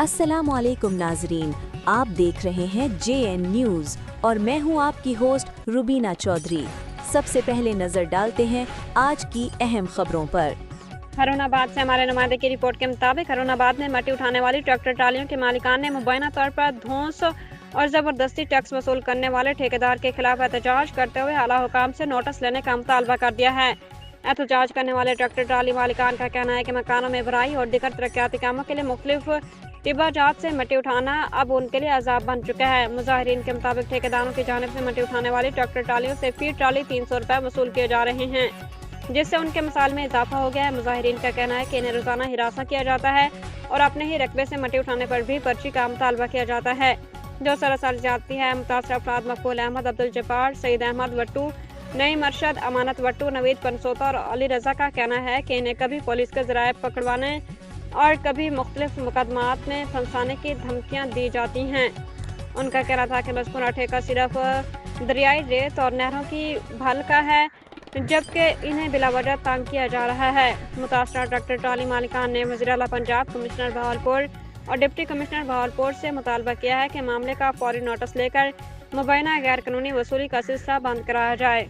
अस्सलामुअलैकुम नाजरीन, आप देख रहे हैं JN न्यूज़ और मैं हूं आपकी होस्ट रुबीना चौधरी। सबसे पहले नजर डालते हैं आज की अहम खबरों पर। हरुणाबाद से हमारे नुमाइंदे की रिपोर्ट के मुताबिक हरुणाबाद में मट्टी उठाने वाली ट्रैक्टर ट्रालियों के मालिकान ने मुबैना तौर पर धौंस और जबरदस्ती टैक्स वसूल करने वाले ठेकेदार के खिलाफ एहतजाज करते हुए आला हुकाम से नोटिस लेने का मुतालबा कर दिया है। एहतजाज करने वाले ट्रैक्टर ट्राली मालिकान का कहना है कि मकानों में भराई और दीगर तरक्याती कामों के लिए मुख्तलिफ टिब्बाजात से मट्टी उठाना अब उनके लिए अजाब बन चुका है। मुजाहिरीन के मुताबिक ठेकेदारों की जानिब से मट्टी उठाने वाली ट्रैक्टर ट्रालियों से फी ट्राली 300 रुपये वसूल किए जा रहे हैं, जिससे उनके मसाल में इजाफा हो गया है। मुजाहिरीन का कहना है कि इन्हें रोजाना हिरासा किया जाता है और अपने ही रकबे से मट्टी उठाने पर भी पर्ची का मुतालबा किया जाता है, जो सरासर जाती है। मुतासर अफराद मकबूल अहमद, अब्दुल जब्बार, सईद अहमद वट्टू, नईम अरशद, अमानत वट्टू, नवीद पनसोता और अली रजा का कहना है कि इन्हें कभी पुलिस के जराए पकड़वाने और कभी मुख्तलिफ मुकदमात में फंसाने की धमकियां दी जाती हैं। उनका कहना था कि मज़कूरा ठेका सिर्फ दरियाई रेत और नहरों की भल का है, जबकि इन्हें बिलावजह तंग किया जा रहा है। मुतासरा ट्रैक्टर ट्राली मालिकान ने वज़ीर आला पंजाब, कमिश्नर बहावलपुर और डिप्टी कमिश्नर बहावलपुर से मुतालबा किया है कि मामले का फौरी नोटिस लेकर मुबैना गैर कानूनी वसूली का सिलसिला बंद कराया जाए।